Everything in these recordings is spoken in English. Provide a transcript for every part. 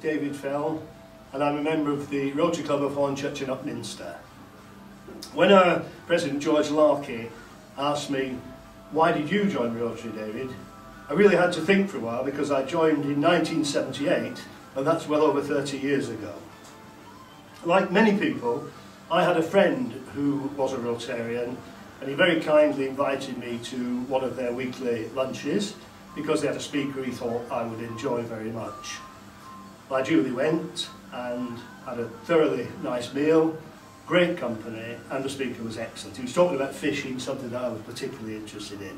David Fell, and I'm a member of the Rotary Club of Hornchurch in Upminster. When our President George Larkey asked me, "Why did you join Rotary, David?" I really had to think for a while, because I joined in 1978, and that's well over 30 years ago. Like many people, I had a friend who was a Rotarian, and he very kindly invited me to one of their weekly lunches because they had a speaker he thought I would enjoy very much. I duly went and had a thoroughly nice meal, great company, and the speaker was excellent. He was talking about fishing, something that I was particularly interested in.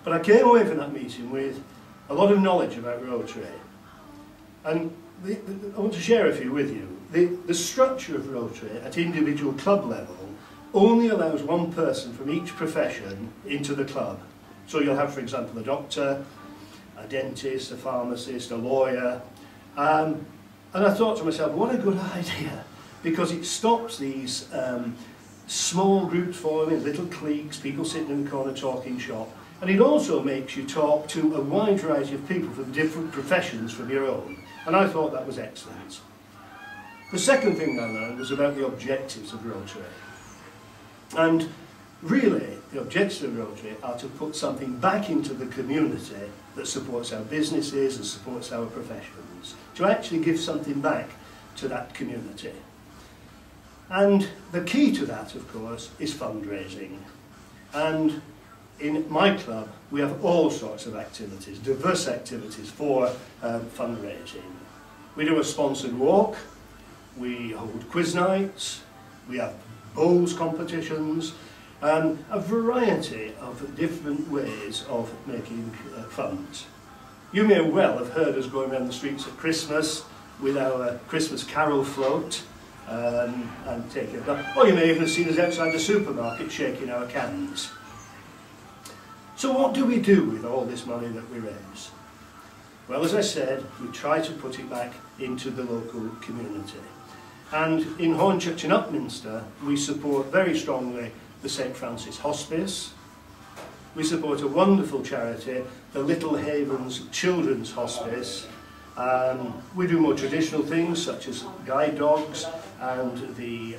But I came away from that meeting with a lot of knowledge about Rotary, and I want to share a few with you. The structure of Rotary at individual club level only allows one person from each profession into the club. So you'll have, for example, a doctor, a dentist, a pharmacist, a lawyer. And I thought to myself, what a good idea, because it stops these small groups forming, little cliques, people sitting in the corner talking shop. And it also makes you talk to a wide variety of people from different professions from your own. And I thought that was excellent. The second thing I learned was about the objectives of Rotary. And really, the objectives of Rotary are to put something back into the community that supports our businesses and supports our professions, to actually give something back to that community. And the key to that, of course, is fundraising. And in my club, we have all sorts of activities, diverse activities for fundraising. We do a sponsored walk, we hold quiz nights, we have bowls competitions, and a variety of different ways of making funds. You may well have heard us going around the streets at Christmas with our Christmas carol float and taking it up. Or you may even have seen us outside the supermarket shaking our cans. So what do we do with all this money that we raise? Well, as I said, we try to put it back into the local community. And in Hornchurch in Upminster, we support very strongly the St. Francis Hospice. We support a wonderful charity, the Little Havens Children's Hospice. We do more traditional things such as guide dogs and the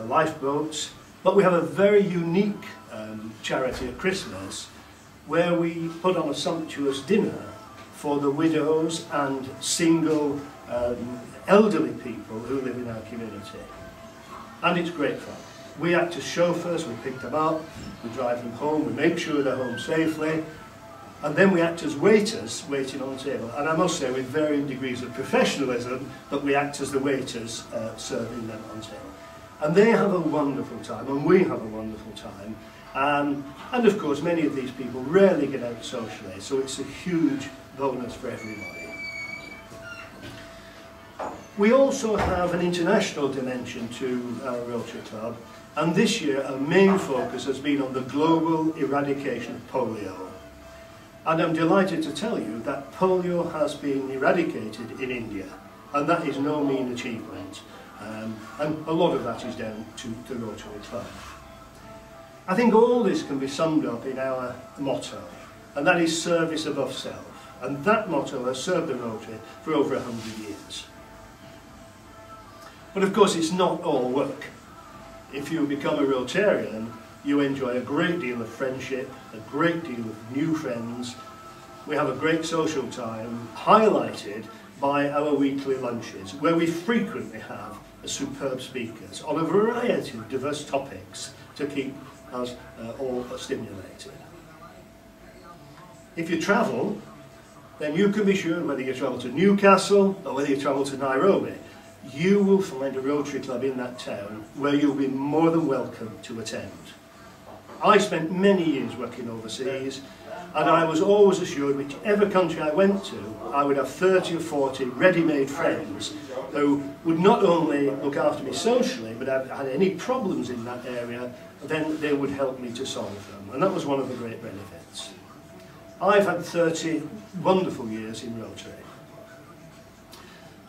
lifeboats. But we have a very unique charity at Christmas where we put on a sumptuous dinner for the widows and single elderly people who live in our community. And it's great fun. We act as chauffeurs, we pick them up, we drive them home, we make sure they're home safely, and then we act as waiters waiting on the table. And I must say, with varying degrees of professionalism, but we act as the waiters serving them on table. And they have a wonderful time, and we have a wonderful time. And of course, many of these people rarely get out socially, so it's a huge bonus for everybody. We also have an international dimension to our Rotary Club, and this year our main focus has been on the global eradication of polio. And I'm delighted to tell you that polio has been eradicated in India, and that is no mean achievement. And a lot of that is down to the Rotary Club. I think all this can be summed up in our motto, and that is service above self. And that motto has served the Rotary for over 100 years. But of course, it's not all work. If you become a Rotarian, you enjoy a great deal of friendship, a great deal of new friends. We have a great social time, highlighted by our weekly lunches, where we frequently have superb speakers on a variety of diverse topics to keep us all stimulated. If you travel, then you can be sure, whether you travel to Newcastle or whether you travel to Nairobi, you will find a Rotary Club in that town where you'll be more than welcome to attend. I spent many years working overseas, and I was always assured whichever country I went to, I would have 30 or 40 ready-made friends who would not only look after me socially, but if I had any problems in that area, then they would help me to solve them. And that was one of the great benefits. I've had 30 wonderful years in Rotary.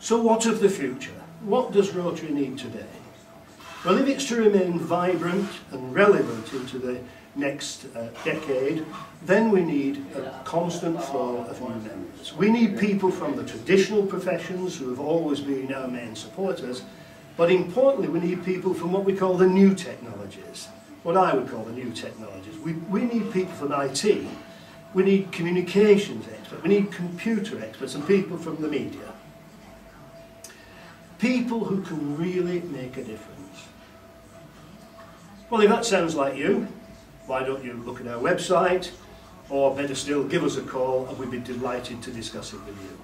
So what of the future? What does Rotary need today? Well, if it's to remain vibrant and relevant into the next decade, then we need a constant flow of new members. We need people from the traditional professions who have always been our main supporters, but importantly we need people from what we call the new technologies, what I would call the new technologies. We need people from IT, we need communications experts, we need computer experts and people from the media. People who can really make a difference. Well, if that sounds like you, why don't you look at our website, or better still, give us a call and we'd be delighted to discuss it with you.